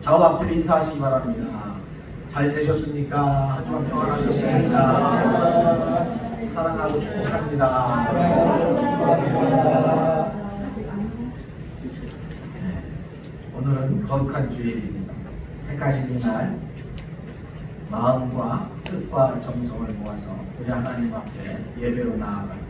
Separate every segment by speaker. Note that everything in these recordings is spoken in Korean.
Speaker 1: 좌우 앞뒤로 인사하시기 바랍니다. 잘 지내셨습니까? 한 주간 평안하셨습니까? 사랑하고 축복합니다. 오늘은 거룩한 주일입니다. 택하신 이날 마음과 뜻과 정성을 모아서 우리 하나님 앞에 예배로 나아갑니다.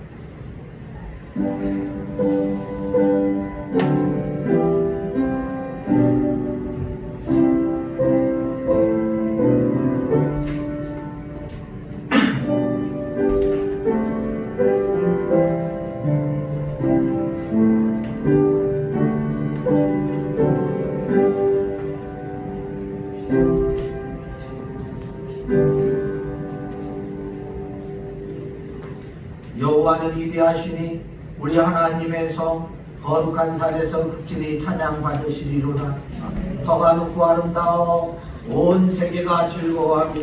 Speaker 1: 여호와는 위대하시니 우리 하나님에서 거룩한 산에서 극진히 찬양받으시리로다. 터가 높고 아름다워 온 세계가 즐거워하며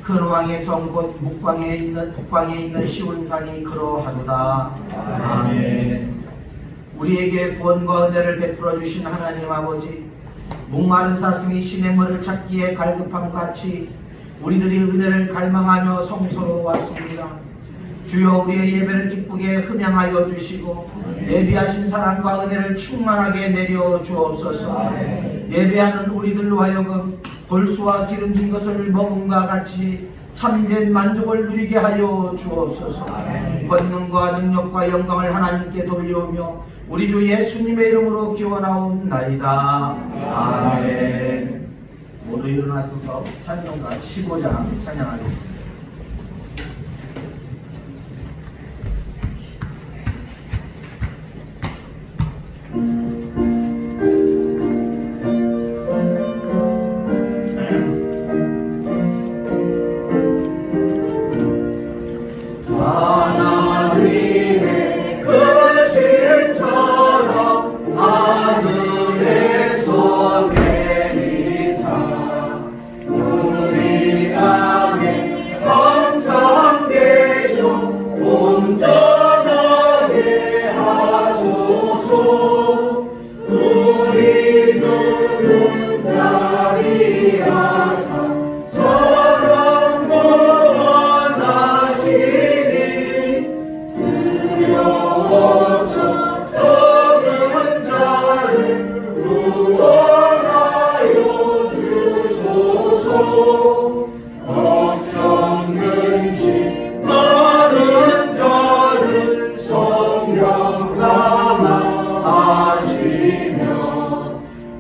Speaker 1: 큰 왕의 성 곧 북방에 있는 시온산이 그러하도다. 아멘. 우리에게 구원과 은혜를 베풀어 주신 하나님 아버지, 목마른 사슴이 시냇물을 찾기에 갈급함같이 우리들이 은혜를 갈망하며 성소로 왔습니다. 주여, 우리의 예배를 기쁘게 흠양하여 주시고 예비하신 사랑과 은혜를 충만하게 내려 주옵소서. 예배하는 우리들로 하여금 골수와 기름진 것을 먹음과 같이 참된 만족을 누리게 하여 주옵소서. 권능과 능력과 영광을 하나님께 돌려오며 우리 주 예수님의 이름으로 기원하옵나이다. 아멘. 모두 일어나서 찬송가 15장 찬양하겠습니다.
Speaker 2: 하나님의 크신 사랑 하늘에서 내리사 우리 안에 하사 서로 구원하시니 두려워서 떠는 자를 구원하여 주소서. 걱정 근심 많은 자를 성령 감화하시며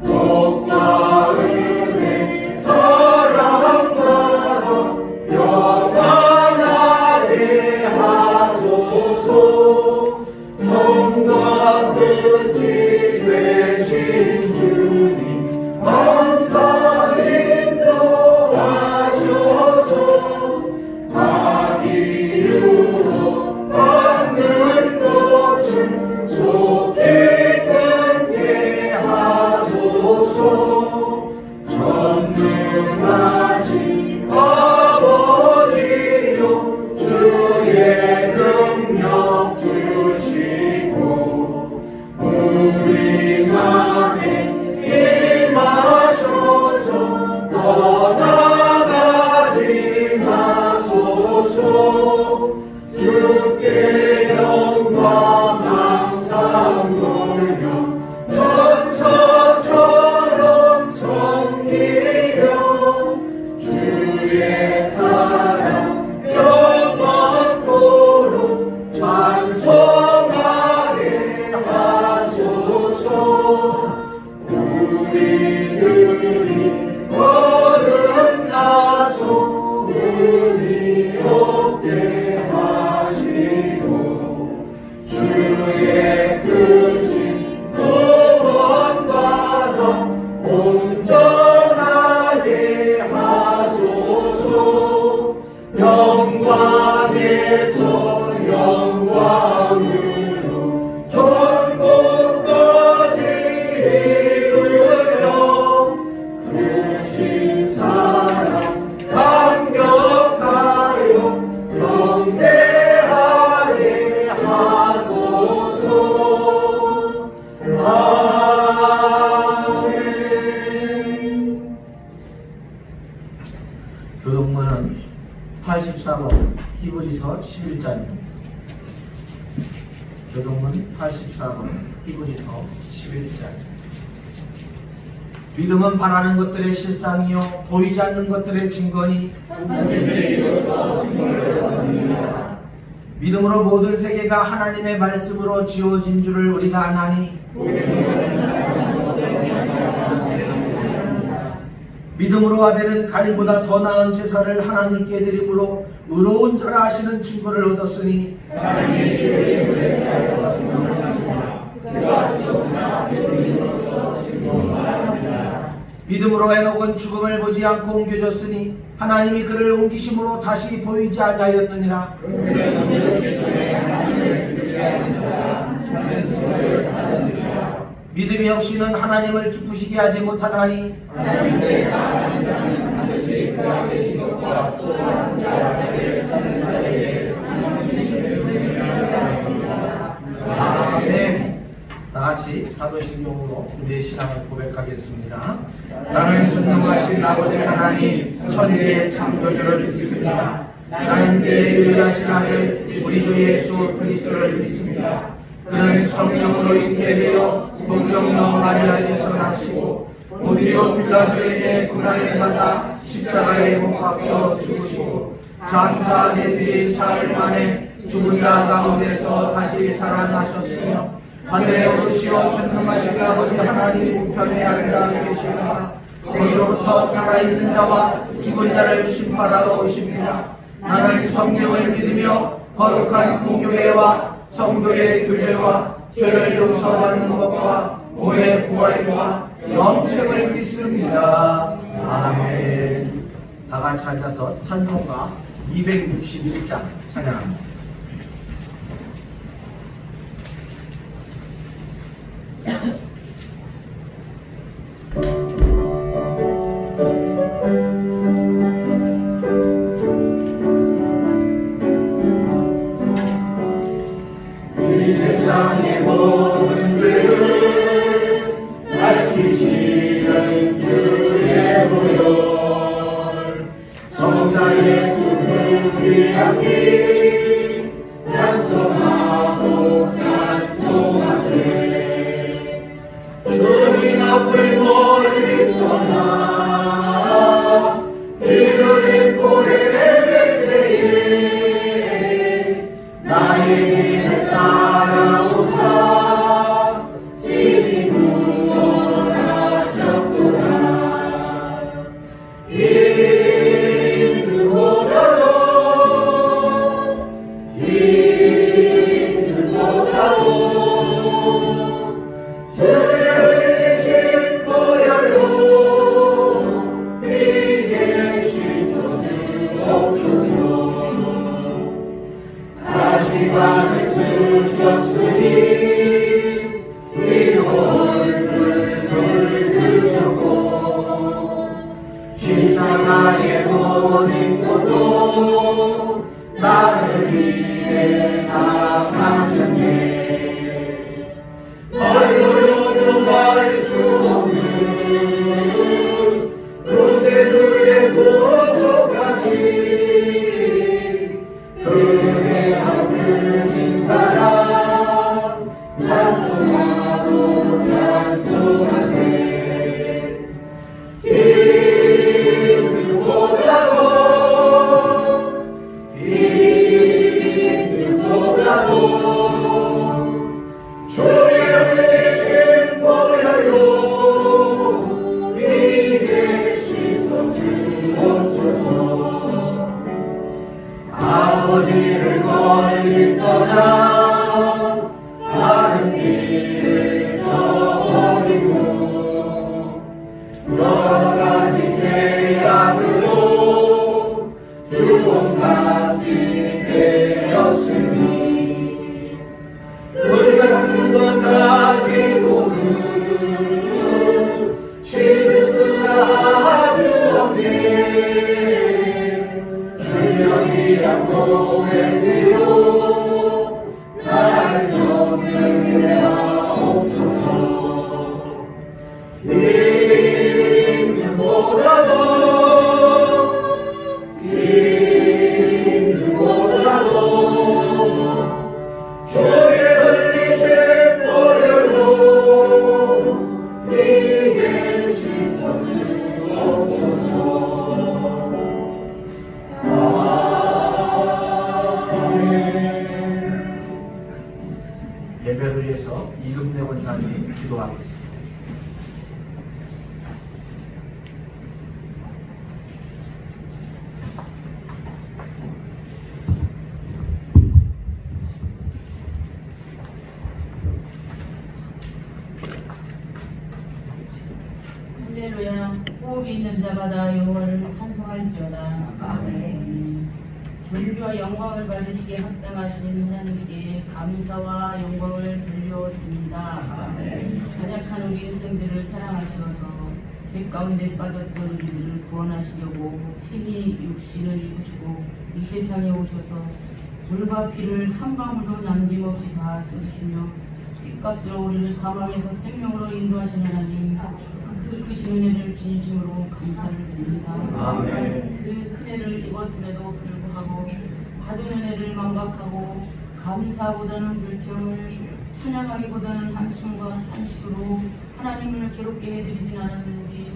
Speaker 2: 복과 은혜 사랑과 영원하게 하소서. 정과 끝이 되신 주님 항상 인도하셔서 이유로 받는 것은 속히 끊게 하소서. 전능하신 아버지요 주의 능력 주시고 우리 맘에 임하셔서 떠나가지 마소서. 주께 영광 항상 돌려 천사처럼 섬기며 주의 사랑 영원토록 찬송하게 하소서. 우리들이 거듭나서 은이 없게 하시고 주의 크신 구원받아 온전하게 하소서. 영광에서 영광으로 천국까지 이르며 크신 사랑 감격하여 경배하게 하소서. 아멘.
Speaker 1: 교동문은 84번 히브리서 11장입니다. 교동문 84번 히브리서 11장. 믿음은 바라는 것들의 실상이요 보이지 않는 것들의 증거니 믿음으로 모든 세계가 하나님의 말씀으로 지어진 줄을 우리가 아나니 믿음으로 아벨은 가인보다 더 나은 제사를 하나님께 드림으로 의로운 자라 하시는 증거를 얻었으니 믿음으로 에녹은 죽음을 보지 않고 옮겨졌으니 하나님이 그를 옮기심으로 다시 보이지 아니하였느니라. 믿음이 없이는 하나님을 기쁘시게 하지 못하나니 아멘. 다같이 사도신경으로 우리의 신앙을 고백하겠습니다. 나는 전능하신 아버지 하나님 천지의 창조주를 믿습니다. 나는 그의 유일하신 아들 우리 주 예수 그리스도를 믿습니다. 그는 성령으로 잉태되어 동정녀 마리아에서 나시고 본디오 빌라도에게 고난을 받아 십자가에 못 박혀 죽으시고 장사된 지 사흘 만에 죽은 자 가운데서 다시 살아나셨으며 하늘에 오르시어 전능하신 아버지 하나님 우편에 앉아 계시다가 거기로부터 살아있는 자와 죽은 자를 심판하러 오십니다. 나는 성령을 믿으며 거룩한 공교회와 성도의 교제와 죄를 용서받는 것과 몸의 부활과 영생을 믿습니다. 아멘. 다같이 앉아서 찬송가 261장 찬양합니다.
Speaker 2: 이 세상의 모든 죄를 밝히시는 주의 갈보혈 성자 예수 그 귀한 피 찬송하고 찬송하세 주님 앞을 멀리 떠나 길을 잃고 헤맬 때에 나의 길을 따라오사 지리 구원하셨도다 이들보다도 주의 흘리신 보혈로 이게 씻어주옵소서 다시반을 쓰셨으니 위로 얼굴 물드셨고 십자가에 꽂힌 것도 나를 위해 당하셨네 말로도 말 수 없는 구세주의 구속까지 그의 아프신 사랑 찬송하고 찬송하세 이들보다도 주의 흘리신 보혈로 이게 씻어주옵소서 아버지를 멀리 떠나 다른 길을 저버리고 여러 가지 죄악으로 주범같이 되었으니 물 같은 것 가지고는 씻을 수가 아주 없네 주명이란 몸의 위로 나를 정결케 하옵소서 이들보다도 주의 흘리신 보혈로 이게 씻어주옵소서
Speaker 1: 예배를 위해서 이금래 원사님 기도하겠습니다.
Speaker 3: 할렐루야. 호흡이 있는 자마다 여호와를 찬송할지어다. 아멘. 존귀와 영광을 받으시기에 합당하신 하나님께 감사와 영광을 돌려드립니다. 아멘. 연약한 우리 인생들을 사랑하시어서 죄 가운데 빠졌던 우리들을 구원하시려고 친히 육신을 입으시고 이 세상에 오셔서 물과 피를 한 방울도 남김없이 다 쏟으시며 핏값으로 우리를 사망에서 생명으로 인도하신 하나님, 그 크신 은혜를 진심으로 감사를 드립니다.
Speaker 1: 아멘.
Speaker 3: 그 큰 은혜를 입었음에도 불구하고 받은 은혜를 망각하고 감사보다는 불평을, 찬양하기보다는 한숨과 탄식으로 하나님을 괴롭게 해드리진 않았는지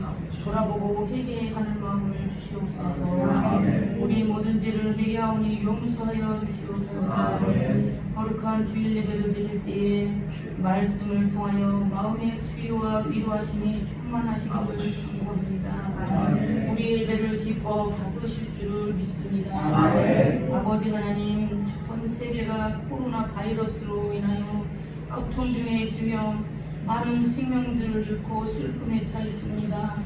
Speaker 3: 돌아보고 회개하는 마음을 주시옵소서.
Speaker 1: 아멘.
Speaker 3: 우리 모든 죄를 회개하오니 용서하여 주시옵소서.
Speaker 1: 아멘.
Speaker 3: 거룩한 주일 예배를 드릴 때에 말씀을 통하여 마음의 치유와 위로하심이 충만하시기를 간구합니다. 우리 예배를 기뻐 받으실 줄을 믿습니다.
Speaker 1: 아멘.
Speaker 3: 아버지 하나님, 전 세계가 코로나 바이러스로 인하여 고통 중에 있으며 많은 생명들을 잃고 슬픔에 차 있습니다.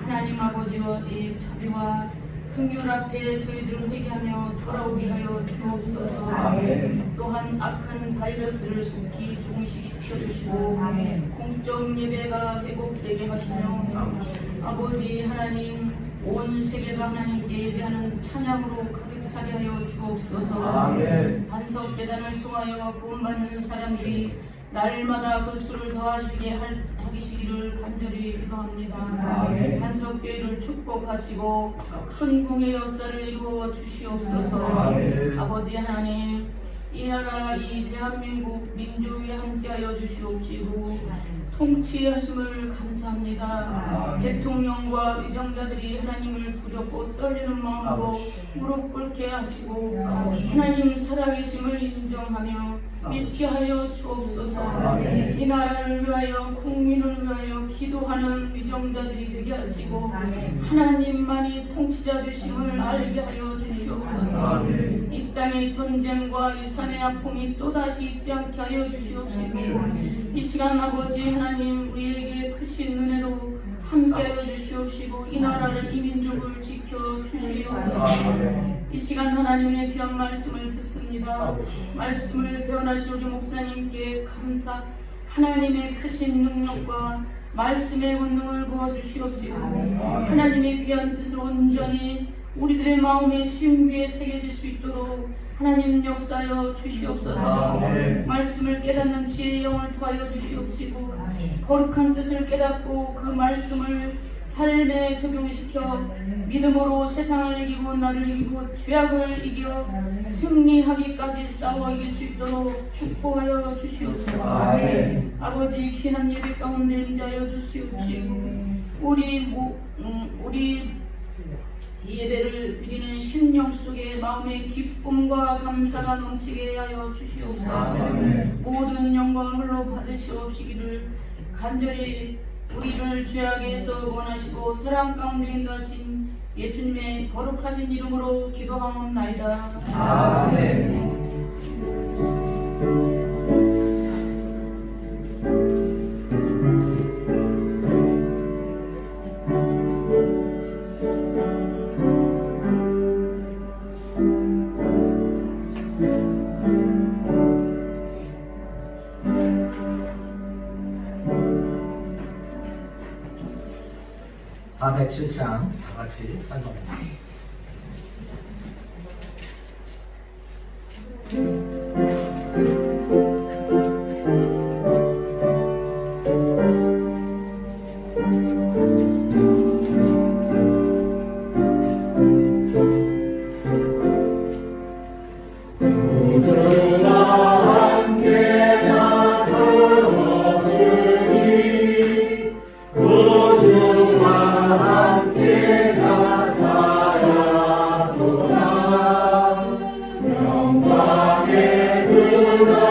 Speaker 3: 하나님 아버지와의 자비와 긍휼 앞에 저희들을 회개하며 돌아오게 하여 주옵소서.
Speaker 1: 아멘.
Speaker 3: 또한 악한 바이러스를 속히 종식시켜주시고 공적 예배가 회복되게 하시며 아버지 하나님, 온 세계가 하나님께 예배하는 찬양으로 가득 차게 하여 주옵소서.
Speaker 1: 아멘.
Speaker 3: 반석 재단을 통하여 구원받는 사람들이 날마다 그 수를 더하시게 하시기를 간절히 기도합니다.
Speaker 1: 아멘.
Speaker 3: 반석교회를 축복 축복하시고 큰 궁의 역사를 이루어 주시옵소서.
Speaker 1: 아멘.
Speaker 3: 아버지 하나님, 이 나라 이 대한민국 민족에 함께하여 주시옵시고 통치하심을 감사합니다. 대통령과 위정자들이 하나님을 두렵고 떨리는 마음으로 무릎 꿇게 하시고 하나님 살아계심을 인정하며 믿게 하여 주옵소서. 이 나라를 위하여 국민을 위하여 기도하는 위정자들이 되게 하시고 하나님만이 통치자 되심을 알게 하여 주시옵소서. 이 땅의 전쟁과 이 산의 아픔이 또다시 있지 않게 하여 주시옵시고 이 시간 아버지 하나님 우리에게 크신 은혜로 함께하여 주시옵시고 이 나라를 이 민족을 지켜 주시옵소서. 이 시간 하나님의 귀한 말씀을 듣습니다. 말씀을 대언하신 우리 목사님께 감사, 하나님의 크신 능력과 말씀의 권능을 부어주시옵시고 하나님의 귀한 뜻을 온전히 우리들의 마음의 심귀에 새겨질 수 있도록 하나님 역사하여 주시옵소서. 말씀을 깨닫는 지혜의 영을 더하여 주시옵시고 거룩한 뜻을 깨닫고 그 말씀을 삶에 적용시켜 믿음으로 세상을 이기고 나를 이기고 죄악을 이겨 승리하기까지 싸워 이길 수 있도록 축복하여 주시옵소서. 아버지 귀한 예배 가운데 임자여 주시옵시고 우리 예배를 드리는 심령 속에 마음의 기쁨과 감사가 넘치게 하여 주시옵소서. 모든 영광을 홀로 받으시옵시기를 간절히 우리를 죄악에서 원하시고 사랑 가운데 인도하신 예수님의 거룩하신 이름으로 기도하옵나이다.
Speaker 1: 아멘. (407장) 다 같이 찬송합니다.
Speaker 2: 영광의 그가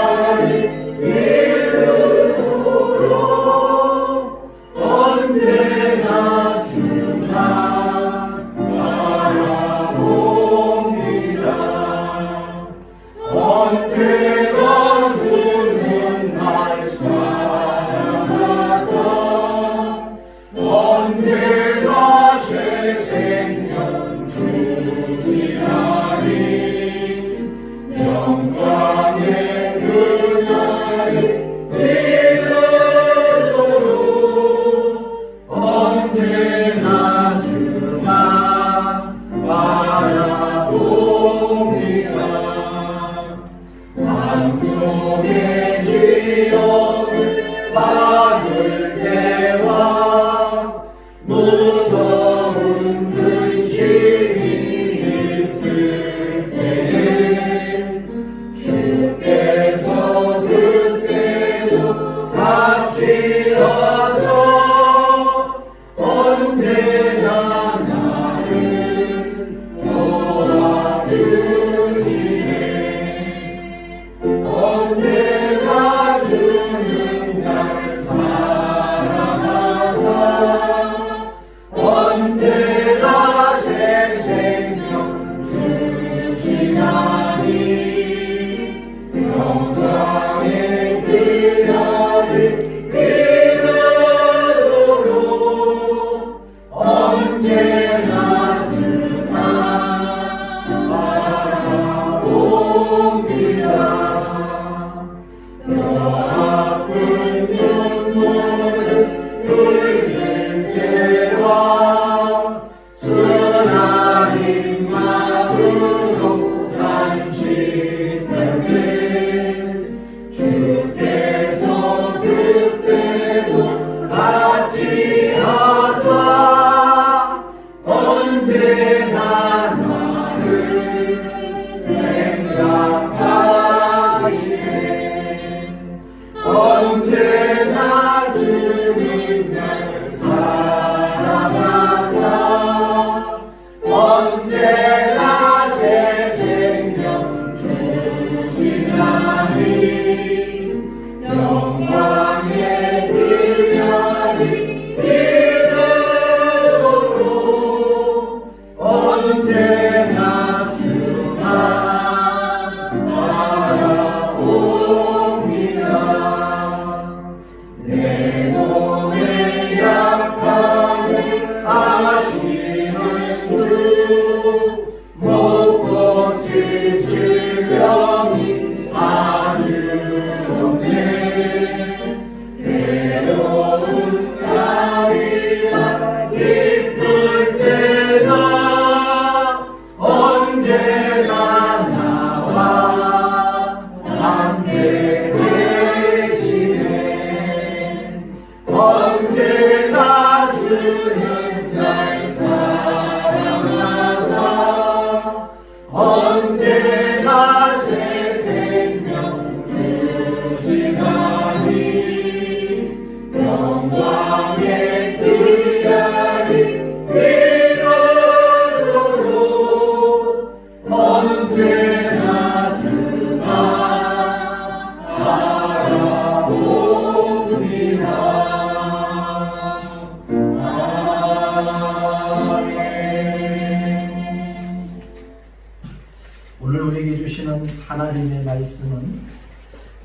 Speaker 1: 있는 하나님의 말씀은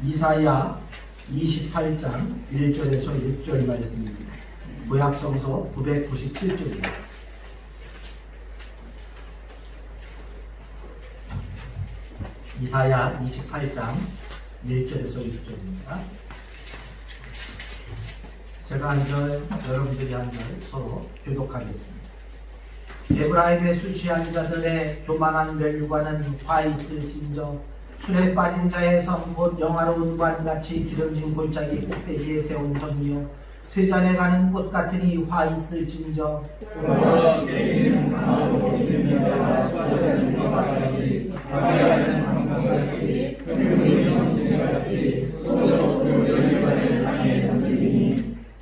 Speaker 1: 이사야 28장 1절에서 6절 말씀입니다. 구약성서 997쪽입니다. 이사야 28장 1절에서 6절입니다. 제가 한 절, 여러분들이 한 절 서로 교독하겠습니다. 에브라임의 술 취한 자들의 교만한 멸류관은 화 있을진저 술에 빠진 자의 성 곧 영화로운 관같이 기름진 골짜기 꼭대기에 세운 성이요 쇠잔에 가는 꽃 같으니 화 있을진저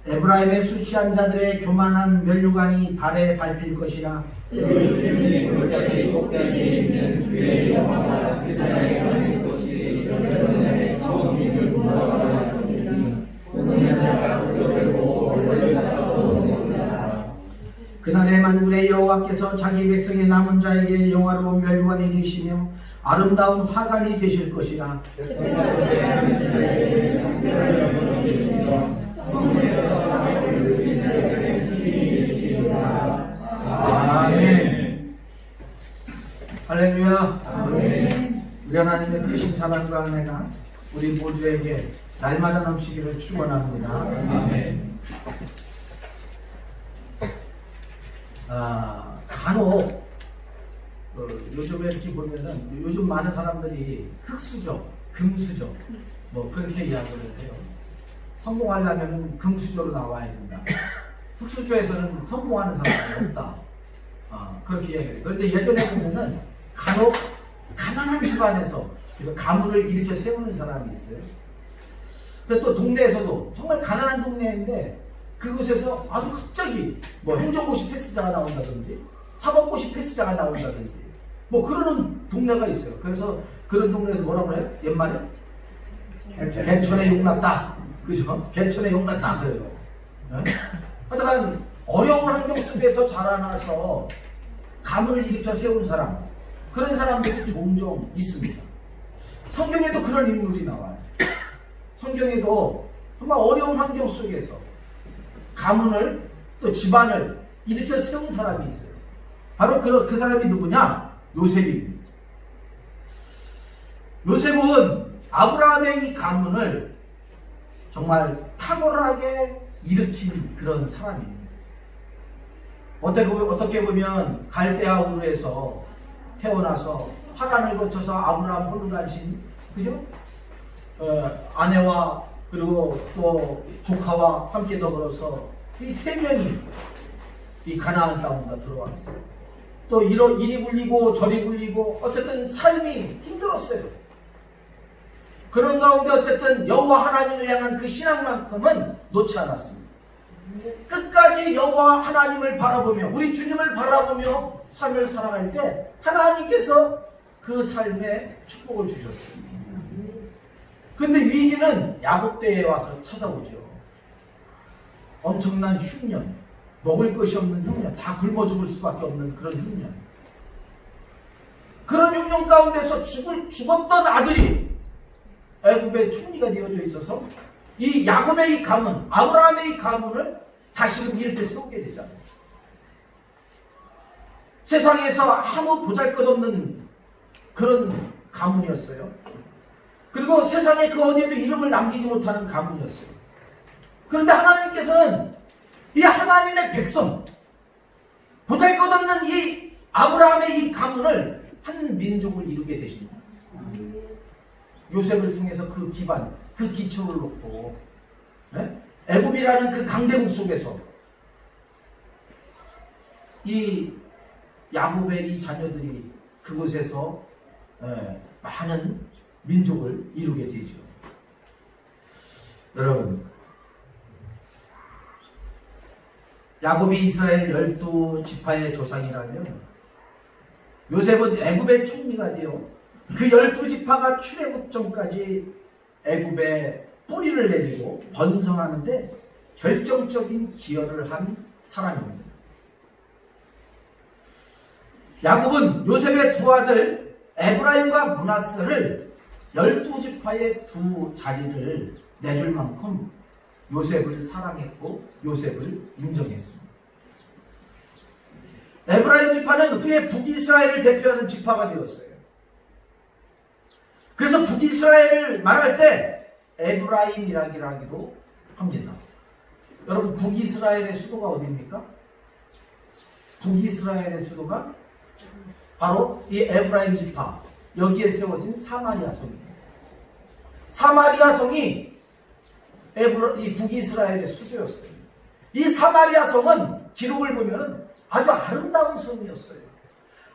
Speaker 1: 에브라임의 술 취한 자들의 교만한 멸류관이 발에 밟힐 것이라
Speaker 2: 골짜기 꼭대기에 있는 그의 영화가 쇠잔에 가는 꽃이 전에 처음 입을 문화와 같으니 보는 자가 그것을 보고 얼른
Speaker 1: 그날의 만군의 여호와께서 자기 백성의 남은 자에게 영화로운 멸류관이 되시며 아름다운 화관이 되실 것이라. 아멘. 할렐루야. 아멘. 우리 하나님의 크신 사랑과 은혜가 우리 모두에게 날마다 넘치기를 축원합니다. 아멘. 간혹 요즘에 이렇게 보면은 요즘 많은 사람들이 흙수저, 금수저 뭐 그렇게 이야기를 해요. 성공하려면 금수저로 나와야 된다. 흙수저에서는 성공하는 사람이 없다. 그렇게 이야기해요. 그런데 예전에 보면은 간혹 가난한 집안에서 그래서 가문을 일으켜 세우는 사람이 있어요. 근데 또 동네에서도 정말 가난한 동네인데 그곳에서 아주 갑자기 뭐 행정고시 패스자가 나온다든지 사법고시 패스자가 나온다든지 뭐 그러는 동네가 있어요. 그래서 그런 동네에서 뭐라고 그래요? 옛말에 개천에 용났다. 그죠? 개천에 용났다 그래요. 네? 하여간 어려운 환경 속에서 자라나서 가문을 일으켜 세운 사람, 그런 사람들이 종종 있습니다. 성경에도 그런 인물이 나와요. 성경에도 정말 어려운 환경 속에서 가문을 또 집안을 일으켜 세운 사람이 있어요. 바로 그 사람이 누구냐? 요셉입니다. 요셉은 아브라함의 이 가문을 정말 탁월하게 일으킨 그런 사람입니다. 어떻게 보면 갈대아 우르에서 태어나서 하란을 거쳐서 아브라함 홀로 다신, 그죠? 아내와 그리고 또 조카와 함께 더불어서 이 세 명이 이 가나안 땅으로 들어왔어요. 또 이리 굴리고 저리 굴리고 어쨌든 삶이 힘들었어요. 그런 가운데 어쨌든 여호와 하나님을 향한 그 신앙만큼은 놓지 않았습니다. 끝까지 여호와 하나님을 바라보며 우리 주님을 바라보며 삶을 살아갈 때 하나님께서 그 삶에 축복을 주셨습니다. 그런데 위기는 야곱 때에 와서 찾아오죠. 엄청난 흉년, 먹을 것이 없는 흉년, 다 굶어 죽을 수밖에 없는 그런 흉년. 그런 흉년 가운데서 죽었던 아들이 애굽의 총리가 되어져 있어서 이 야곱의 이 가문, 아브라함의 이 가문을 다시금 이렇게 세우게 되잖아요. 세상에서 아무 보잘것없는 그런 가문이었어요. 그리고 세상에 그 어디에도 이름을 남기지 못하는 가문이었어요. 그런데 하나님께서는 이 하나님의 백성, 보잘것없는 이 아브라함의 이 가문을 한 민족을 이루게 되십니다. 요셉을 통해서 그 기반, 그 기초를 놓고 애굽이라는 그 강대국 속에서 이 야곱의 이 자녀들이 그곳에서 많은 민족을 이루게 되죠. 여러분, 야곱이 이스라엘 12지파의 조상이라면 요셉은 애굽의 총리가 되어 그 12지파가 출애굽 전까지 애굽의 뿌리를 내리고 번성하는데 결정적인 기여를 한 사람입니다. 야곱은 요셉의 두 아들 에브라임과 므낫세를 12지파의 두 자리를 내줄 만큼 요셉을 사랑했고 요셉을 인정했습니다. 에브라임 지파는 후에 북이스라엘을 대표하는 지파가 되었어요. 그래서 북이스라엘을 말할 때 에브라임이라기도 합니다. 여러분, 북이스라엘의 수도가 어디입니까? 북이스라엘의 수도가 바로 이 에브라임 지파, 여기에 세워진 사마리아 성입니다. 사마리아 성이 이 북이스라엘의 수도였어요. 이 사마리아 성은 기록을 보면 아주 아름다운 성이었어요.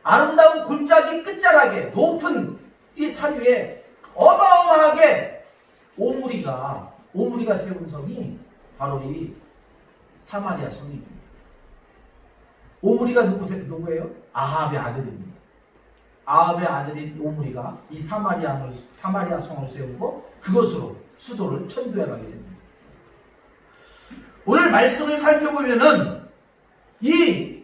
Speaker 1: 아름다운 골짜기 끝자락에 높은 이 산 위에 어마어마하게 오므리가 세운 성이 바로 이 사마리아 성입니다. 오므리가 누구예요? 아합의 아들입니다. 아합의 아들인 오므리가 이 사마리아 성을 세우고 그것으로 수도를 천도해 가게 됩니다. 오늘 말씀을 살펴보면은 이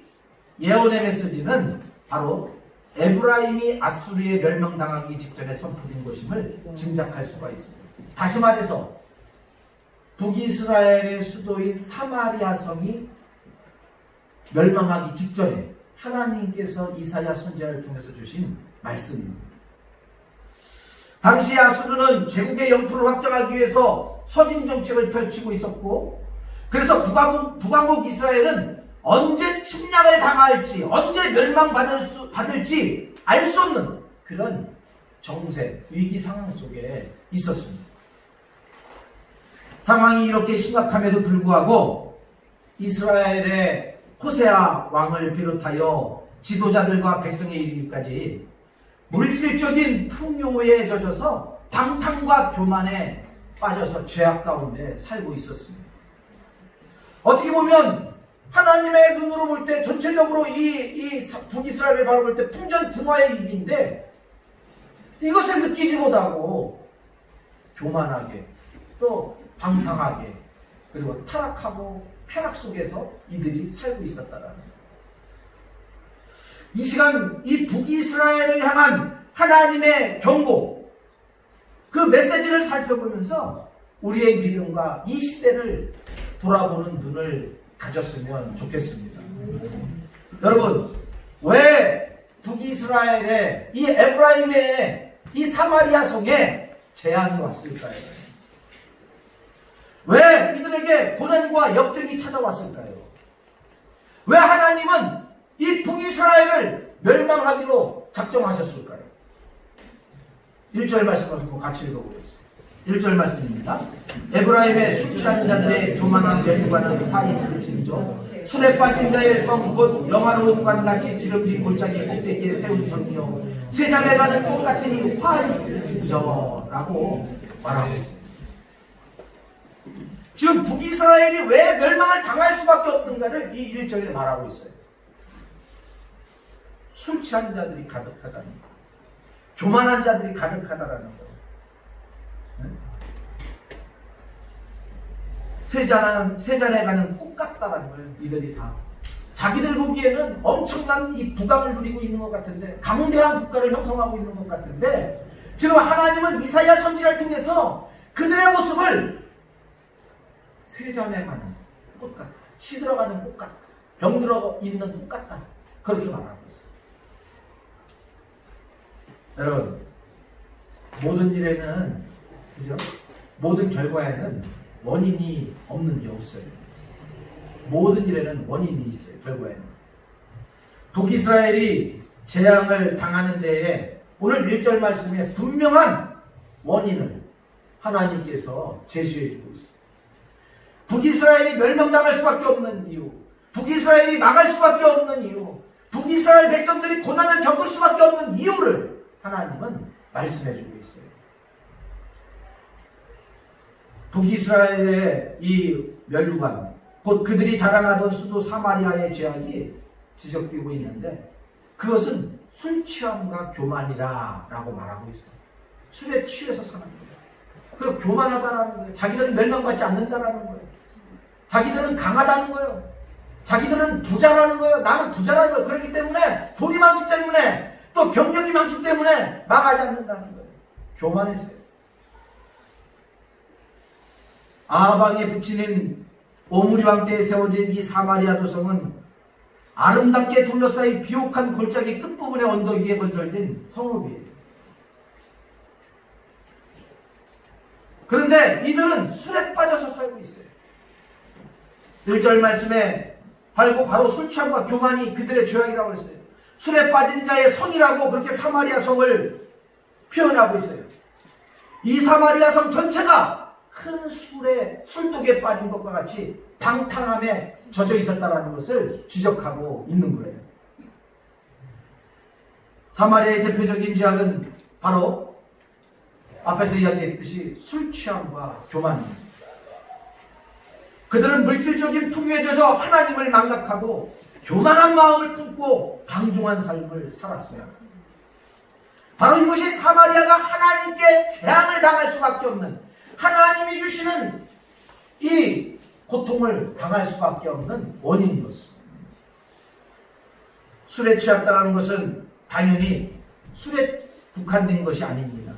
Speaker 1: 예언의 메시지는 바로 에브라임이 아수르에 멸망당하기 직전에 선포된 것임을 짐작할 수가 있습니다. 다시 말해서 북이스라엘의 수도인 사마리아 성이 멸망하기 직전에 하나님께서 이사야 선지자를 통해서 주신 말씀입니다. 당시 아수르는 제국의 영토를 확장하기 위해서 서진 정책을 펼치고 있었고, 그래서 북왕국 이스라엘은 언제 침략을 당할지, 언제 멸망받을지 알 수 없는 그런 정세, 위기 상황 속에 있었습니다. 상황이 이렇게 심각함에도 불구하고 이스라엘의 호세아 왕을 비롯하여 지도자들과 백성에 이르기까지 물질적인 풍요에 젖어서 방탕과 교만에 빠져서 죄악 가운데 살고 있었습니다. 어떻게 보면 하나님의 눈으로 볼 때 전체적으로 이 북이스라엘을 바라볼 때 풍전등화의 일인데 이것을 느끼지 못하고 교만하게 또 방탕하게 그리고 타락하고 쾌락 속에서 이들이 살고 있었다라는 거예요. 이 시간 이 북이스라엘을 향한 하나님의 경고, 그 메시지를 살펴보면서 우리의 믿음과 이 시대를 돌아보는 눈을 가졌으면 좋겠습니다. 여러분, 왜 북이스라엘의 이 에브라임의 이 사마리아 성에 재앙이 왔을까요? 왜 이들에게 고난과 역경이 찾아왔을까요? 왜 하나님은 이 북이스라엘을 멸망하기로 작정하셨을까요? 1절 말씀을 듣고 같이 읽어보겠습니다. 1절 말씀입니다. 에브라임의 술 취한 자들의 교만한 멸류관은 화 있을진저 술에 빠진 자의 성 곧 영화로운 관같이 기름진 골짜기 꼭대기에 세운 성이요 쇠잔에 가는 꽃 같으니 화 있을진저 라고 말하고 있습니다. 지금 북이스라엘이 왜 멸망을 당할 수밖에 없는가를 이 1절에 말하고 있어요. 술 취한 자들이 가득하다는 거, 교만한 자들이 가득하다라는 거, 세잔에 가는 꽃 같다라는 거예요. 이들이 다 자기들 보기에는 엄청난 이 부강을 누리고 있는 것 같은데, 강대한 국가를 형성하고 있는 것 같은데, 지금 하나님은 이사야 선지자를 통해서 그들의 모습을 세잔에 가는 꽃 같다, 시들어가는 꽃 같다, 병들어 있는 꽃 같다, 그렇게 말하고 있어요. 여러분, 모든 일에는, 그죠? 모든 결과에는 원인이 없는 게 없어요. 모든 일에는 원인이 있어요. 결과에는. 북이스라엘이 재앙을 당하는 데에 오늘 1절 말씀에 분명한 원인을 하나님께서 제시해주고 있어요. 북이스라엘이 멸망당할 수밖에 없는 이유, 북이스라엘이 망할 수밖에 없는 이유, 북이스라엘 백성들이 고난을 겪을 수밖에 없는 이유를 하나님은 말씀해주고 있어요. 북이스라엘의 이 멸류관, 곧 그들이 자랑하던 수도 사마리아의 죄악이 지적되고 있는데, 그것은 술 취함과 교만이라 라고 말하고 있어요. 술에 취해서 사는 거예요. 그리고 교만하다라는 거예요. 자기들은 멸망받지 않는다라는 거예요. 자기들은 강하다는 거예요. 자기들은 부자라는 거예요. 나는 부자라는 거예요. 그렇기 때문에, 돈이 많기 때문에 또 병력이 많기 때문에 망하지 않는다는 거예요. 교만했어요. 아방에 붙이는 오므리 왕 때에 세워진 이 사마리아 도성은 아름답게 둘러싸인 비옥한 골짜기 끝부분의 언덕 위에 건설된 성읍이에요. 그런데 이들은 술에 빠져서 살고 있어요. 1절 말씀에 바로 술 취함과 교만이 그들의 죄악이라고 했어요. 술에 빠진 자의 성이라고 그렇게 사마리아 성을 표현하고 있어요. 이 사마리아 성 전체가 큰 술독에 빠진 것과 같이 방탕함에 젖어 있었다는 것을 지적하고 있는 거예요. 사마리아의 대표적인 죄악은 바로 앞에서 이야기했듯이 술 취함과 교만입니다. 그들은 물질적인 풍요에 젖어 하나님을 망각하고 교만한 마음을 품고 방종한 삶을 살았어요. 바로 이것이 사마리아가 하나님께 재앙을 당할 수밖에 없는, 하나님이 주시는 이 고통을 당할 수밖에 없는 원인이었습니다. 술에 취했다는 것은 당연히 술에 국한된 것이 아닙니다.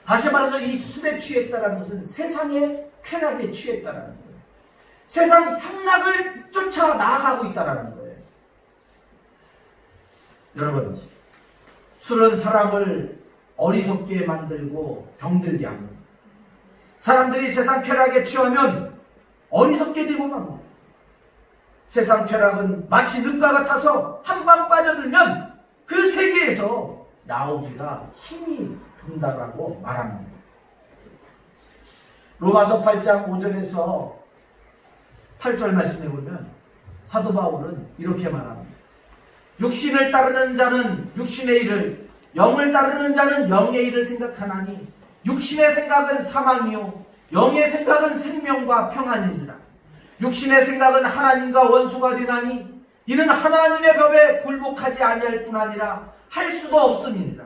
Speaker 1: 다시 말해서 이 술에 취했다는 것은 세상의 쾌락에 취했다는 거예요. 세상 향락을 쫓아 나아가고 있다는 거예요. 여러분, 술은 사람을 어리석게 만들고 병들게 합니다. 사람들이 세상 쾌락에 취하면 어리석게 되고 맙니다. 세상 쾌락은 마치 늪과 같아서 한 방 빠져들면 그 세계에서 나오기가 힘이 든다라고 말합니다. 로마서 8장 5절에서 8절 말씀해 보면 사도 바울은 이렇게 말합니다. 육신을 따르는 자는 육신의 일을, 영을 따르는 자는 영의 일을 생각하나니 육신의 생각은 사망이요 영의 생각은 생명과 평안이니라. 육신의 생각은 하나님과 원수가 되나니 이는 하나님의 법에 굴복하지 아니할 뿐 아니라 할 수도 없음이니라.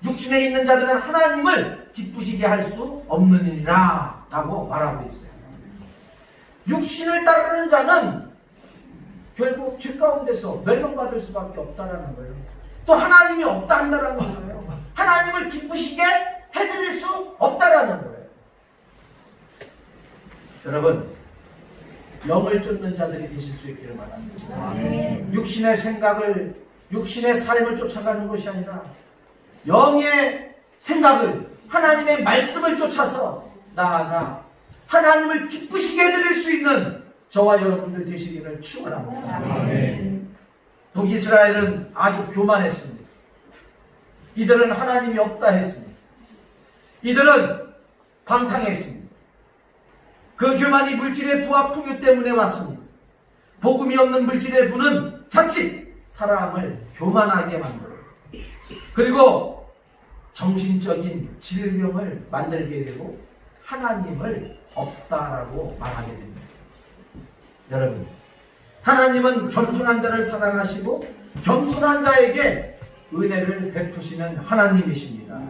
Speaker 1: 육신에 있는 자들은 하나님을 기쁘시게 할 수 없느니라 라고 말하고 있어요. 육신을 따르는 자는 결국 죄 가운데서 멸망받을 수밖에 없다라는 거예요. 또 하나님이 없다 한다라는 거예요. 하나님을 기쁘시게 해드릴 수 없다라는 거예요. 여러분, 영을 쫓는 자들이 되실 수 있기를 바랍니다. 육신의 생각을, 육신의 삶을 쫓아가는 것이 아니라 영의 생각을, 하나님의 말씀을 쫓아서 나아가 하나님을 기쁘시게 해드릴 수 있는 저와 여러분들 되시기를 축원합니다. 북이스라엘은 아주 교만했습니다. 이들은 하나님이 없다 했습니다. 이들은 방탕했습니다. 그 교만이 물질의 부와 풍요 때문에 왔습니다. 복음이 없는 물질의 부는 자칫 사람을 교만하게 만들어요. 그리고 정신적인 질병을 만들게 되고 하나님을 없다라고 말하게 됩니다. 여러분, 하나님은 겸손한 자를 사랑하시고 겸손한 자에게 은혜를 베푸시는 하나님이십니다.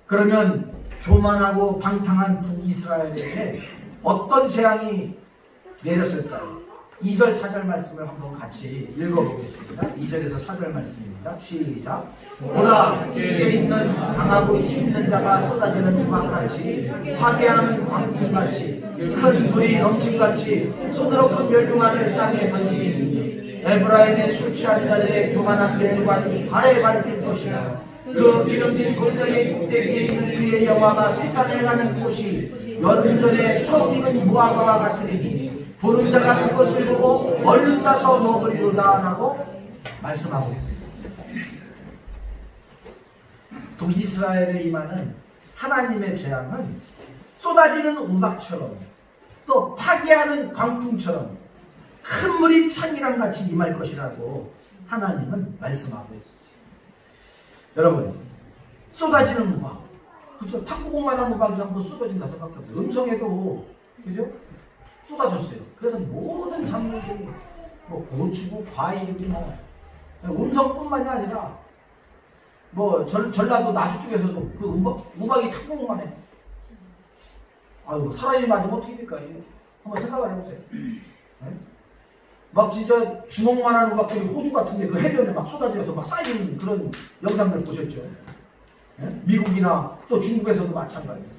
Speaker 1: 그러면 교만하고 방탕한 북이스라엘에게 어떤 재앙이 내렸을까요? 2절 4절 말씀을 한번 같이 읽어보겠습니다. 2절에서 4절 말씀입니다. 시작. 보라, 주께 있는 강하고 힘있는 자가 쏟아지는 우박같이 파괴하는 광풍같이 큰 물이 넘침같이 손으로 큰 멸류관을 땅에 던지니 에브라임의 술 취한 자들의 교만한 멸류관이 발에 밟힐 것이라. 그 기름진 골짜기 꼭대기에 있는 그의 여호와가 쇠잔해가는 곳이 여름 전에 처음 익은 무화과와 같으리니 보는 자가 그것을 보고 얼른 따서 먹으리로다 라고 말씀하고 있습니다. 북이스라엘에 임하는 하나님의 재앙은 쏟아지는 우박처럼 또 파괴하는 광풍처럼 큰 물이 찬이랑 같이 임할 것이라고 하나님은 말씀하고 있습니다. 여러분, 쏟아지는 우박, 그죠? 탁구공만한 우박이 한번 쏟아진다 생각해 보세요. 음성에도, 그죠? 쏟아졌어요. 그래서 모든 작물들이 뭐 고추고 과일이고 뭐 음성뿐만이 아니라 뭐 전라도 나주 쪽에서도 그 우박이 탁구공만해. 아유, 사람이 맞으면 어떻게 될까? 한번 생각을 해보세요. 네? 막 진짜 주먹만한 우박들이 호주 같은데 그 해변에 막 쏟아져서 막 쌓이는 그런 영상들 보셨죠? 예? 미국이나 또 중국에서도 마찬가지예요.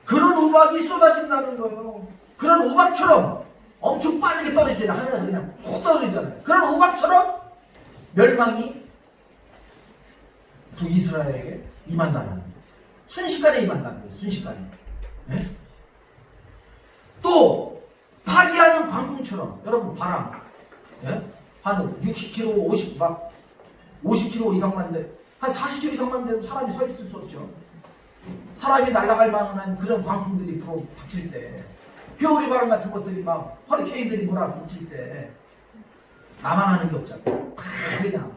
Speaker 1: 그런 우박이 쏟아진다는 거예요. 그런 우박처럼 엄청 빠르게 떨어지잖아요. 하늘에서 그냥 푹 떨어지잖아요. 그런 우박처럼 멸망이 북이스라엘에게 임한다는 거예요. 순식간에 임한다는 거예요. 순식간에. 예? 또 파기하는 광풍처럼 여러분 바람 예? 한 60km, 50km 이상만 돼, 한 40km 이상만 돼도 사람이 서 있을 수 없죠. 사람이 날아갈 만한 그런 광풍들이 닥칠 때, 회오리 바람 같은 것들이 막 허리케인들이 몰아붙일 때 나만 하는 게 없잖아요. 그냥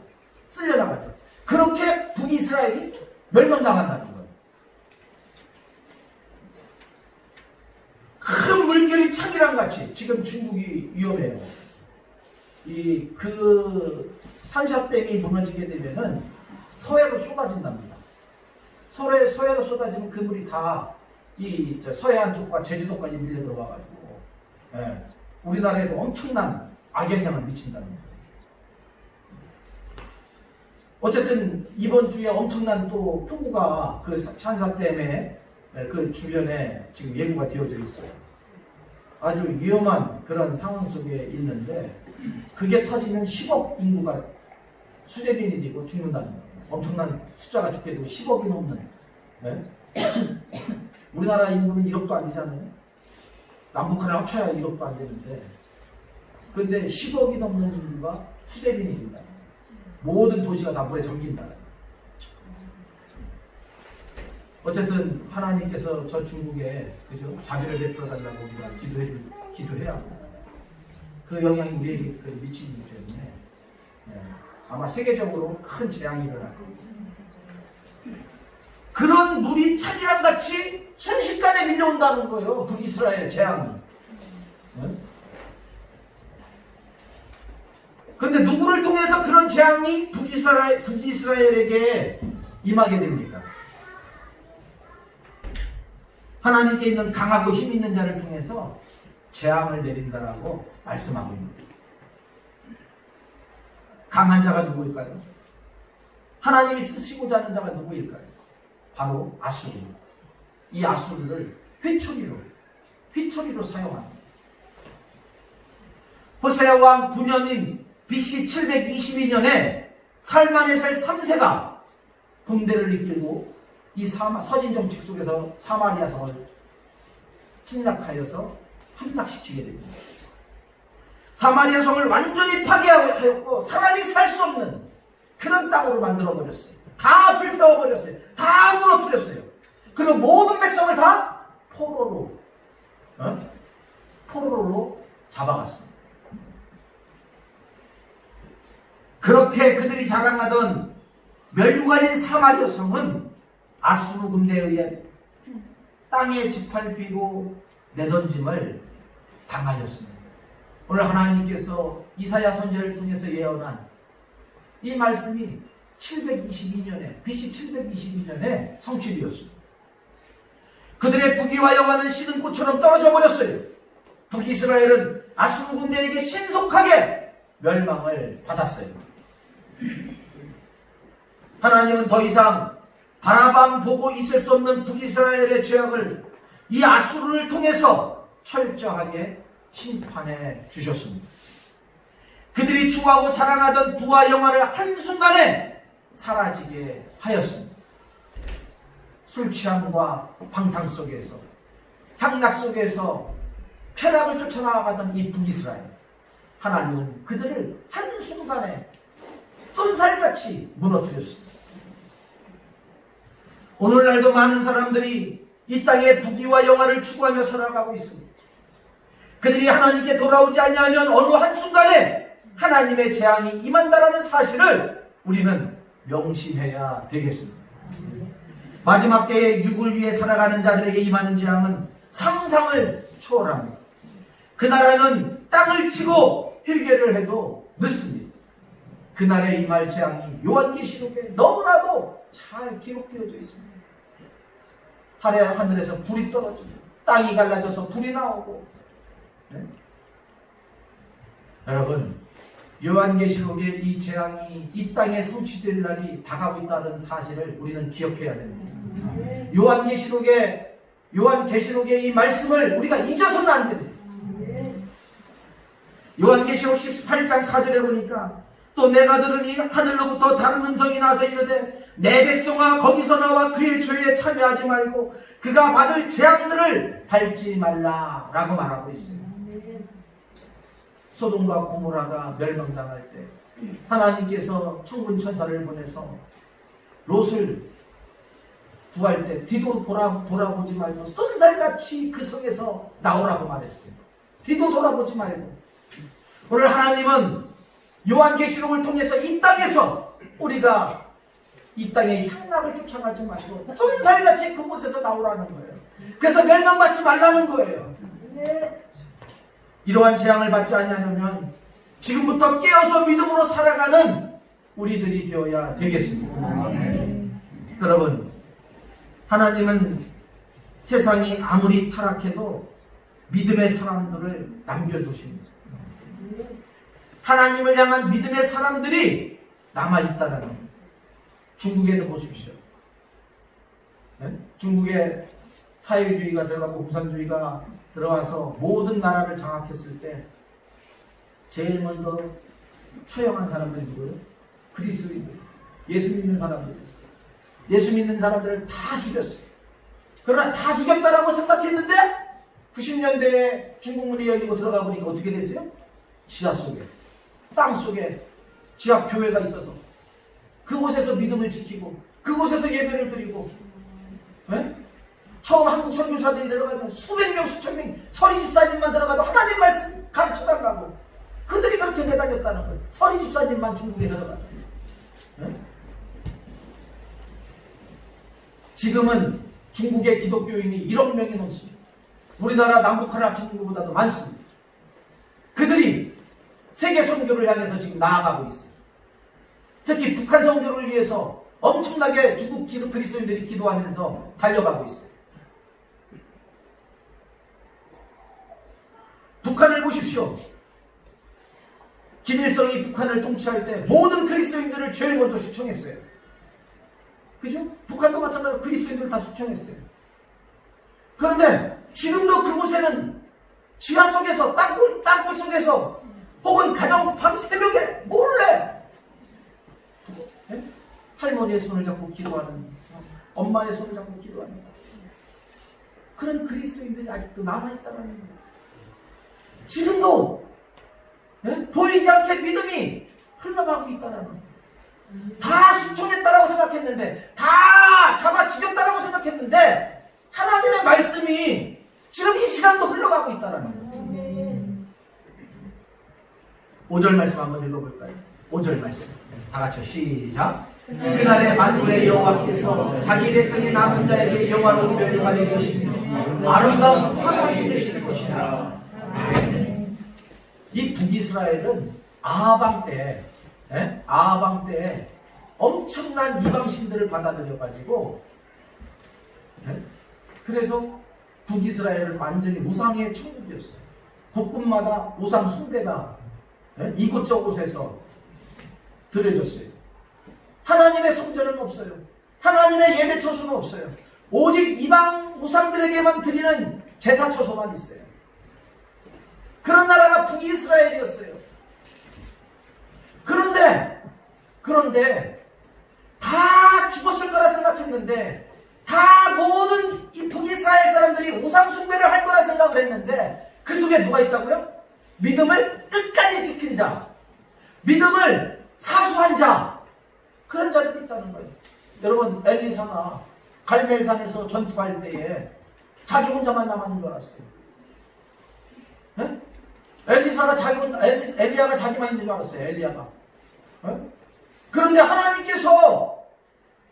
Speaker 1: 쓸려나가죠. 그렇게 북이스라엘이 멸망당한다는 거예요. 큰 물결이 차기랑 같이 지금 중국이 위험해요. 그 산샤댐이 무너지게 되면은 서해로 쏟아진답니다. 서해로 쏟아지면 그 물이 다 이 서해안 쪽과 제주도까지 밀려 들어와가지고 예, 우리나라에도 엄청난 악영향을 미친다는 거예요. 어쨌든 이번 주에 엄청난 또 폭우가 그 산샤댐에 그 주변에 지금 예고가 되어져 있어요. 아주 위험한 그런 상황 속에 있는데 그게 터지면 10억 인구가 수재빈이 되고 죽는다는 거예요. 엄청난 숫자가 죽게 되고 10억이 넘는. 네? 우리나라 인구는 1억도 안 되잖아요. 남북한을 합쳐야 1억도 안 되는데 근데 10억이 넘는 인구가 수재빈이 된다. 모든 도시가 다 물에 잠긴다. 어쨌든 하나님께서 저 중국에 그죠? 자비를 베풀어 달라고 우리가 기도해야 합니다. 그 영향이 우리에게 미치기 때문에 아마 세계적으로 큰 재앙이 일어날 겁니다. 그런 물이 차기랑 같이 순식간에 밀려온다는 거예요. 북이스라엘 재앙이. 그런데 누구를 통해서 그런 재앙이 북이스라엘에게 임하게 됩니까? 하나님께 있는 강하고 힘 있는 자를 통해서 재앙을 내린다라고 말씀하고 있습니다. 강한 자가 누구일까요? 하나님이 쓰시고자 하는 자가 누구일까요? 바로 아수르. 이 아수르를 휘초리로 사용합니다. 호세아 왕 9년인 BC 722년에 살마네살 3세가 군대를 이끌고 이 서진 정책 속에서 사마리아 성을 침략하여서 함락시키게 됩니다. 사마리아 성을 완전히 파괴하였고 사람이 살 수 없는 그런 땅으로 만들어버렸어요. 다 불태워버렸어요. 다 무너뜨렸어요. 그리고 모든 백성을 다 포로로 잡아갔습니다. 그렇게 그들이 자랑하던 멸류관인 사마리아 성은 아수르 군대에 의해 땅에 짓밟히고 내던짐을 당하였습니다. 오늘 하나님께서 이사야 선지자를 통해서 예언한 이 말씀이 722년에 BC 722년에 성취되었습니다. 그들의 부귀와 영화는 시든 꽃처럼 떨어져 버렸어요. 북이스라엘은 아수르 군대에게 신속하게 멸망을 받았어요. 하나님은 더 이상 바라만 보고 있을 수 없는 북이스라엘의 죄악을 이 아수르를 통해서 철저하게 심판해 주셨습니다. 그들이 추구하고 자랑하던 부와 영화를 한순간에 사라지게 하였습니다. 술 취함과 방탕 속에서 향락 속에서 쾌락을 쫓아나가던 이 북이스라엘, 하나님은 그들을 한순간에 쏜살같이 무너뜨렸습니다. 오늘날도 많은 사람들이 이 땅에 부귀와 영화를 추구하며 살아가고 있습니다. 그들이 하나님께 돌아오지 아니하면 어느 한순간에 하나님의 재앙이 임한다라는 사실을 우리는 명심해야 되겠습니다. 마지막 때에 육을 위해 살아가는 자들에게 임하는 재앙은 상상을 초월합니다. 그날에는 땅을 치고 회개를 해도 늦습니다. 그날에 임할 재앙이 요한계시록에 너무나도 잘 기록되어져 있습니다. 하늘에서 불이 떨어지고 땅이 갈라져서 불이 나오고 여러분, 요한계시록의 이 재앙이 이 땅에 성취될 날이 다가오고 있다는 사실을 우리는 기억해야 됩니다. 요한계시록의 이 말씀을 우리가 잊어서는 안 됩니다. 요한계시록 18장 4절에 보니까 또 내가 들으니 하늘로부터 다른 음성이 나서 이르되 내 백성아 거기서 나와 그의 죄에 참여하지 말고 그가 받을 재앙들을 밟지 말라 라고 말하고 있어요. 소돔과 고모라가 멸망당할 때 하나님께서 천군 천사를 보내서 롯을 구할 때 뒤도 돌아보지 말고 쏜살같이 그 성에서 나오라고 말했어요. 뒤도 돌아보지 말고. 오늘 하나님은 요한계시록을 통해서 이 땅에서 우리가 이 땅의 향락을 쫓아가지 말고 쏜살같이 그곳에서 나오라는 거예요. 그래서 멸망받지 말라는 거예요. 이러한 재앙을 받지 않으려면 지금부터 깨어서 믿음으로 살아가는 우리들이 되어야 되겠습니다. 여러분, 하나님은 세상이 아무리 타락해도 믿음의 사람들을 남겨두십니다. 하나님을 향한 믿음의 사람들이 남아있다는 겁니다. 중국에도 보십시오. 네? 중국에 사회주의가 들어가고 공산주의가 들어와서 모든 나라를 장악했을 때 제일 먼저 처형한 사람들이 누구예요? 그리스도인들. 예수 믿는 사람들이었어요. 예수 믿는 사람들을 다 죽였어요. 그러나 다 죽였다라고 생각했는데 90년대에 중국문이 열리고 들어가 보니까 어떻게 됐어요? 지하 속에, 땅 속에 지하 교회가 있어서 그곳에서 믿음을 지키고 그곳에서 예배를 드리고, 네? 처음 한국 선교사들이 들어가면 수백 명, 수천 명, 서리 집사님만 들어가도 하나님 말씀 가르쳐달라고 그들이 그렇게 매달렸다는 거예요. 서리 집사님만 중국에 들어가요. 네? 지금은 중국의 기독교인이 1억 명이 넘습니다. 우리나라 남북한을 합치는 것보다도 많습니다. 그들이 세계 선교를 향해서 지금 나아가고 있어요. 특히 북한 선교를 위해서 엄청나게 중국 그리스도인들이 기도하면서 달려가고 있어요. 북한을 보십시오. 김일성이 북한을 통치할 때 모든 그리스도인들을 제일 먼저 숙청했어요. 그죠? 북한도 마찬가지로 그리스도인들을 다 숙청했어요. 그런데 지금도 그곳에는 지하 속에서 땅굴 속에서 혹은 가정 밤 새벽에 몰래 할머니의 손을 잡고 기도하는, 엄마의 손을 잡고 기도하는 사람, 그런 그리스도인들이 아직도 남아있다는 거예요. 지금도 보이지 않게 믿음이 흘러가고 있다는 거예요. 다 숙청했다라고 생각했는데, 다 잡아 죽였다라고 생각했는데 하나님의 말씀이 지금 이 시간도 흘러가고 있다는 거예요. 5절 말씀 한번 읽어볼까요? 5절 말씀 다 같이 시작. 그날에 만군의 여호와께서 자기 백성의 남은 자에게 영화로운 멸류관이 되시며 아름다운 화관이 되실 것이라. 이 북이스라엘은 아하방 때에 엄청난 이방신들을 받아들여가지고, 그래서 북이스라엘은 완전히 우상의 천국이었어요. 곳곳마다 우상 숭배가 이곳저곳에서 드려졌어요. 하나님의 성전은 없어요. 하나님의 예배 처소는 없어요. 오직 이방 우상들에게만 드리는 제사 처소만 있어요. 그런 나라가 북이스라엘이었어요. 그런데 다 죽었을 거라 생각했는데, 다 모든 이 북이스라엘 사람들이 우상 숭배를 할 거라 생각을 했는데, 그 속에 누가 있다고요? 믿음을 끝까지 지킨 자, 믿음을 사수한 자, 그런 자들이 있다는 거예요. 여러분, 엘리사가 갈멜산에서 전투할 때에 자기 혼자만 남았는 줄 알았어요. 네? 엘리야가 자기만 있는 줄 알았어요. 엘리야가. 네? 그런데 하나님께서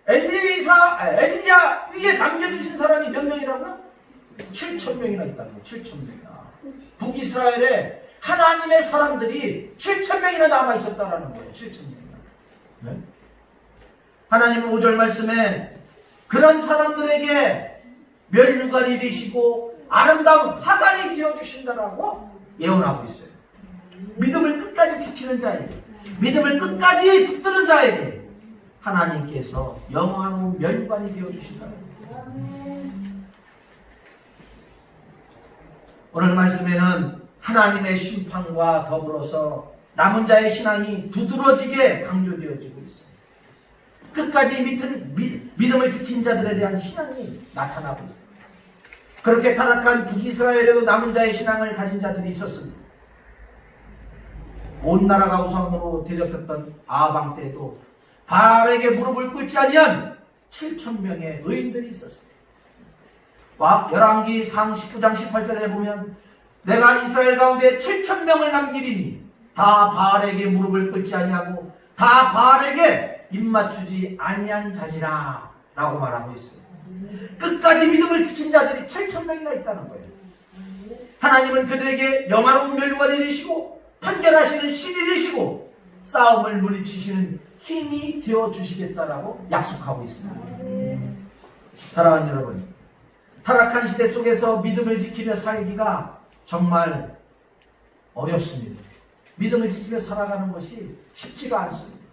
Speaker 1: 엘리야 위에 남겨주신 사람이 몇 명이라고요? 7,000명이나 있다는 거예요. 7,000명이나. 북이스라엘에 하나님의 사람들이 7,000명이나 남아있었다는 거예요. 7,000명이나. 네? 하나님은 5절 말씀에 그런 사람들에게 멸류관이 되시고 아름다운 화관이 되어주신다라고 예언하고 있어요. 믿음을 끝까지 지키는 자에게, 믿음을 끝까지 붙드는 자에게 하나님께서 영원한 멸관이 되어주신다. 오늘 말씀에는 하나님의 심판과 더불어서 남은 자의 신앙이 두드러지게 강조되어지고 있습니다. 끝까지 믿음을 지킨 자들에 대한 신앙이 나타나고 있습니다. 그렇게 타락한 북이스라엘에도 남은 자의 신앙을 가진 자들이 있었습니다. 온 나라가 우상으로 대접했던 아방 때에도 바알에게 무릎을 꿇지 아니한 7,000명의 의인들이 있었습니다. 열왕기상 19장 18절에 보면 내가 이스라엘 가운데 7,000명을 남기리니 다 바알에게 무릎을 꿇지 아니하고 다 바알에게 입맞추지 아니한 자니라 라고 말하고 있어요. 끝까지 믿음을 지킨 자들이 7,000명이나 있다는 거예요. 하나님은 그들에게 영화로운 멸관이 되시고 판결하시는 신이 되시고 싸움을 물리치시는 힘이 되어주시겠다라고 약속하고 있습니다. 사랑하는 여러분, 타락한 시대 속에서 믿음을 지키며 살기가 정말 어렵습니다. 믿음을 지키며 살아가는 것이 쉽지가 않습니다.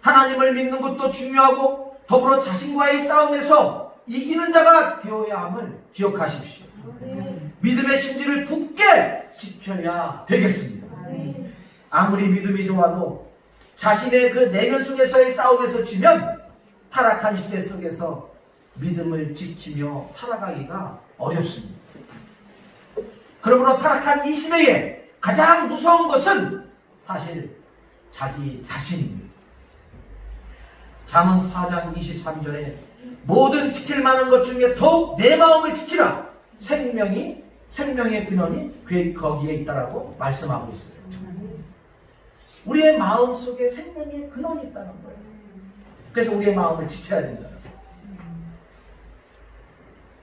Speaker 1: 하나님을 믿는 것도 중요하고 더불어 자신과의 싸움에서 이기는 자가 되어야 함을 기억하십시오. 믿음의 심지를 굳게 지켜야 되겠습니다. 아무리 믿음이 좋아도 자신의 그 내면 속에서의 싸움에서 지면 타락한 시대 속에서 믿음을 지키며 살아가기가 어렵습니다. 그러므로 타락한 이 시대에 가장 무서운 것은 사실 자기 자신입니다. 잠언 4장 23절에 모든 지킬 만한 것 중에 더욱 내 마음을 지키라. 생명의 근원이 거기에 있다라고 말씀하고 있어요. 우리의 마음 속에 생명의 근원이 있다는 거예요. 그래서 우리의 마음을 지켜야 된다는 거예요.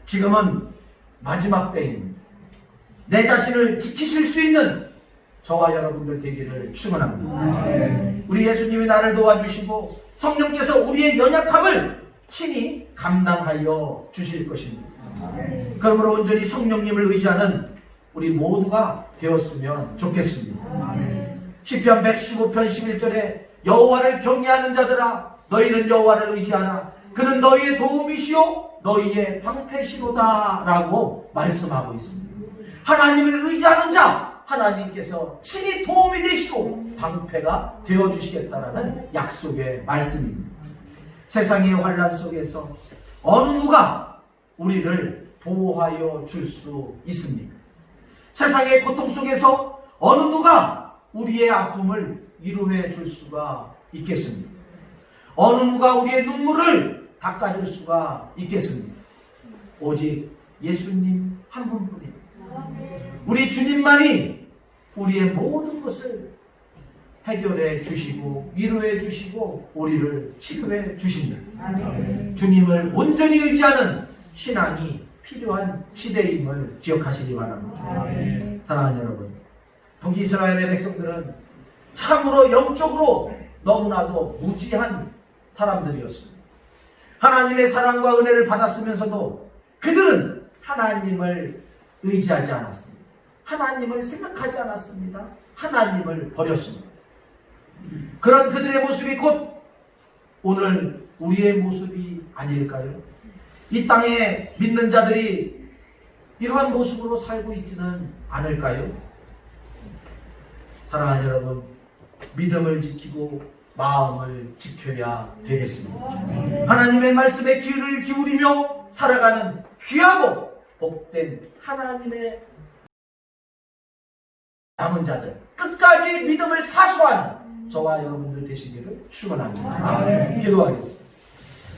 Speaker 1: 지금은 마지막 때입니다. 내 자신을 지키실 수 있는 저와 여러분들 되기를 축원합니다. 우리 예수님이 나를 도와주시고 성령께서 우리의 연약함을 친히 감당하여 주실 것입니다. 그러므로 온전히 성령님을 의지하는 우리 모두가 되었으면 좋겠습니다. 시편 115편 11절에 여호와를 경외하는 자들아 너희는 여호와를 의지하라. 그는 너희의 도움이시요 너희의 방패시로다 라고 말씀하고 있습니다. 하나님을 의지하는 자 하나님께서 친히 도움이 되시고 방패가 되어주시겠다라는 약속의 말씀입니다. 세상의 환난 속에서 어느 누가 우리를 보호하여 줄 수 있습니까? 세상의 고통 속에서 어느 누가 우리의 아픔을 위로해 줄 수가 있겠습니까? 어느 누가 우리의 눈물을 닦아줄 수가 있겠습니까? 오직 예수님 한 분뿐입니다. 우리 주님만이 우리의 모든 것을 해결해 주시고 위로해 주시고 우리를 치료해 주십니다. 주님을 온전히 의지하는 신앙이 필요한 시대임을 기억하시기 바랍니다. 사랑하는 여러분, 북이스라엘의 백성들은 참으로 영적으로 너무나도 무지한 사람들이었습니다. 하나님의 사랑과 은혜를 받았으면서도 그들은 하나님을 의지하지 않았습니다. 하나님을 생각하지 않았습니다. 하나님을 버렸습니다. 그런 그들의 모습이 곧 오늘 우리의 모습이 아닐까요? 이 땅에 믿는 자들이 이러한 모습으로 살고 있지는 않을까요? 사랑하는 여러분, 믿음을 지키고 마음을 지켜야 되겠습니다. 하나님의 말씀에 귀를 기울이며 살아가는 귀하고 복된 하나님의 남은 자들, 끝까지 믿음을 사수하는 저와 여러분들 되시기를 축원합니다. 기도하겠습니다.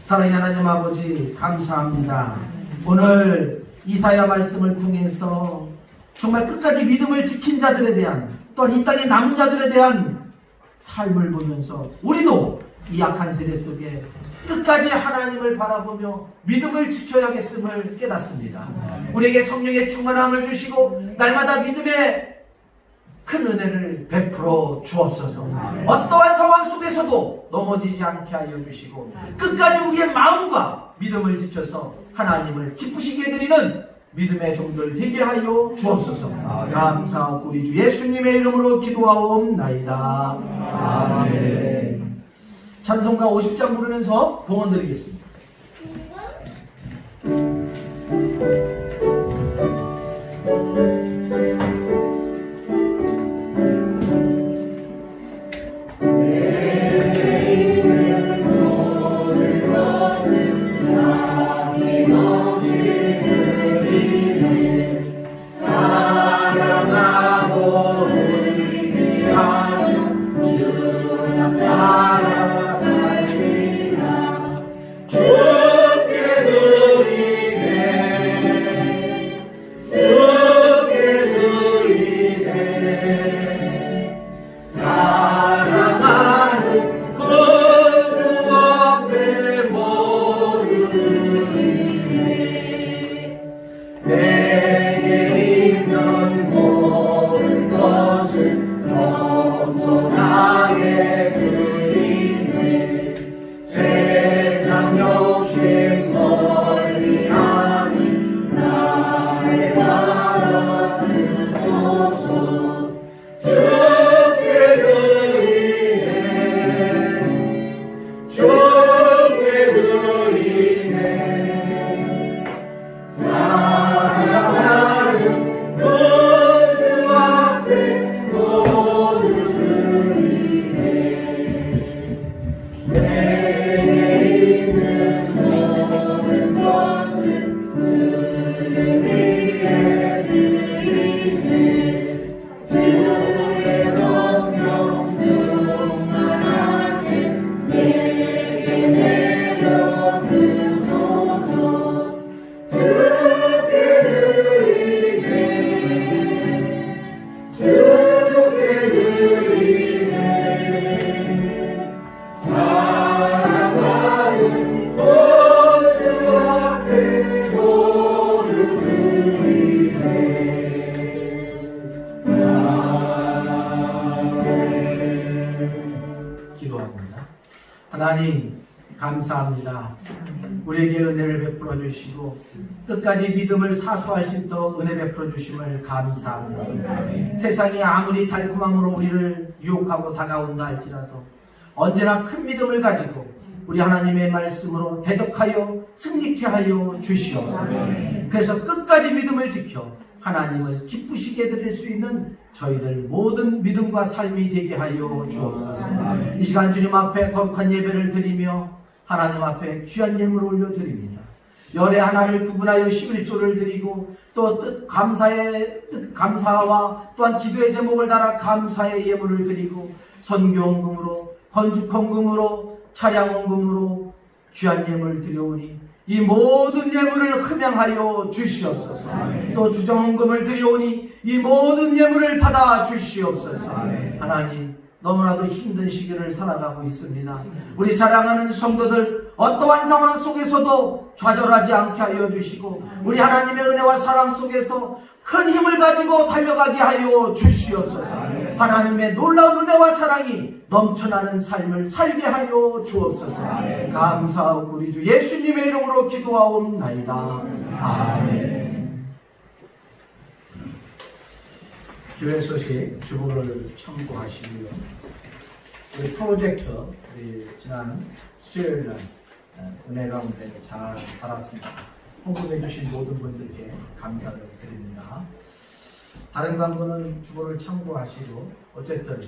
Speaker 1: 사랑의 하나님 아버지, 감사합니다. 오늘 이사야 말씀을 통해서 정말 끝까지 믿음을 지킨 자들에 대한, 또한 이 땅의 남은 자들에 대한 삶을 보면서 우리도 이 악한 세대 속에 끝까지 하나님을 바라보며 믿음을 지켜야겠음을 깨닫습니다. 우리에게 성령의 충만함을 주시고 날마다 믿음의 큰 은혜를 베풀어 주옵소서. 어떠한 상황 속에서도 넘어지지 않게 하여 주시고 끝까지 우리의 마음과 믿음을 지켜서 하나님을 기쁘시게 해드리는 믿음의 종들 되게 하여 주옵소서. 감사하고 우리 주 예수님의 이름으로 기도하옵나이다. 아멘. 찬송가 50장 부르면서 봉헌 드리겠습니다. 하나님 감사합니다. 우리에게 은혜를 베풀어 주시고 끝까지 믿음을 사수할 수 있도록 은혜 베풀어 주심을 감사합니다. 세상이 아무리 달콤함으로 우리를 유혹하고 다가온다 할지라도 언제나 큰 믿음을 가지고 우리 하나님의 말씀으로 대적하여 승리케 하여 주시옵소서. 그래서 끝까지 믿음을 지켜 하나님을 기쁘시게 드릴 수 있는 저희들 모든 믿음과 삶이 되게 하여 주옵소서. 이 시간 주님 앞에 거룩한 예배를 드리며 하나님 앞에 귀한 예물을 올려드립니다. 열의 하나를 구분하여 11조를 드리고 또 감사와 또한 기도의 제목을 달아 감사의 예물을 드리고 선교헌금으로 건축헌금으로 차량헌금으로 귀한 예물을 드려오니 이 모든 예물을 흠양하여 주시옵소서. 또 주정헌금을 드려오니 이 모든 예물을 받아 주시옵소서. 하나님 너무나도 힘든 시기를 살아가고 있습니다. 우리 사랑하는 성도들 어떠한 상황 속에서도 좌절하지 않게 하여 주시고 우리 하나님의 은혜와 사랑 속에서 큰 힘을 가지고 달려가게 하여 주시옵소서. 하나님의 놀라운 은혜와 사랑이 넘쳐나는 삶을 살게 하여 주옵소서. 감사하고 우리 주 예수님의 이름으로 기도하옵나이다. 아멘. 교회 소식 주보를 참고하시고요. 우리 프로젝트 우리 지난 수요일날 은혜 가운데 잘 받았습니다. 홍보해 주신 모든 분들께 감사를 드립니다. 다른 광고는 주보를 참고하시고 어쨌든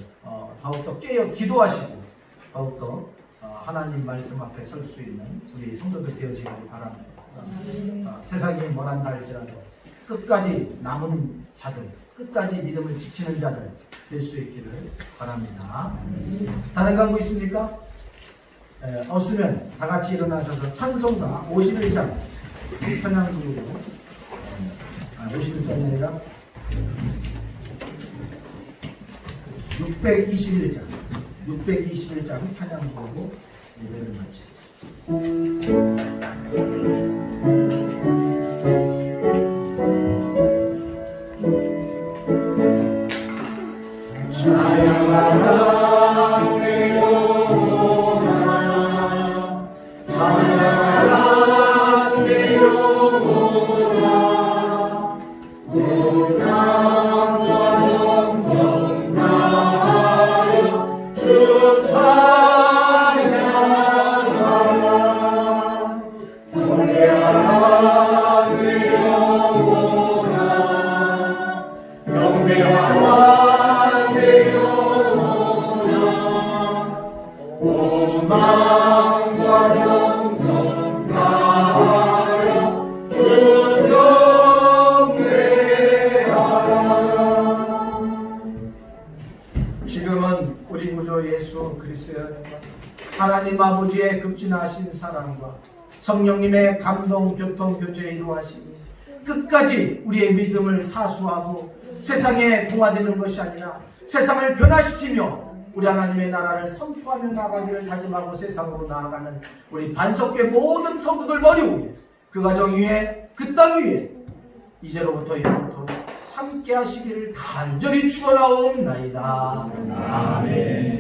Speaker 1: 더욱더 깨어 기도하시고 더욱더 하나님 말씀 앞에 설 수 있는 우리 성도들 되어지기를 바랍니다. 세상이 뭐란다 할지라도 끝까지 남은 자들 끝까지 믿음을 지키는 자들 될 수 있기를 바랍니다. 다른 광고 있습니까? 없으면 다 같이 일어나셔서 찬송가 51장 찬양부로 51장이 아니라 621장 찬양부로 예배를 마치겠습니다. 찬양하라 내 영혼아
Speaker 2: 주 찬양하라 경배하라 그 영원하 경배하라 그 영원하 온 마음과 정성 다하여 주 경배하라.
Speaker 1: 지금은 우리 구주 예수 그리스도의 은혜와 하나님 아버지의 극진하신 사랑과 성령님의 감동, 교통, 교제 이루하시니 끝까지 우리의 믿음을 사수하고 세상에 동화되는 것이 아니라 세상을 변화시키며 우리 하나님의 나라를 선포하며 나가기를 다짐하고 세상으로 나아가는 우리 반석교회 모든 성도들 머리 위에 그 가정 위에 그 땅 위에 이제로부터 영원토록 함께 하시기를 간절히 축원하옵나이다. 아멘.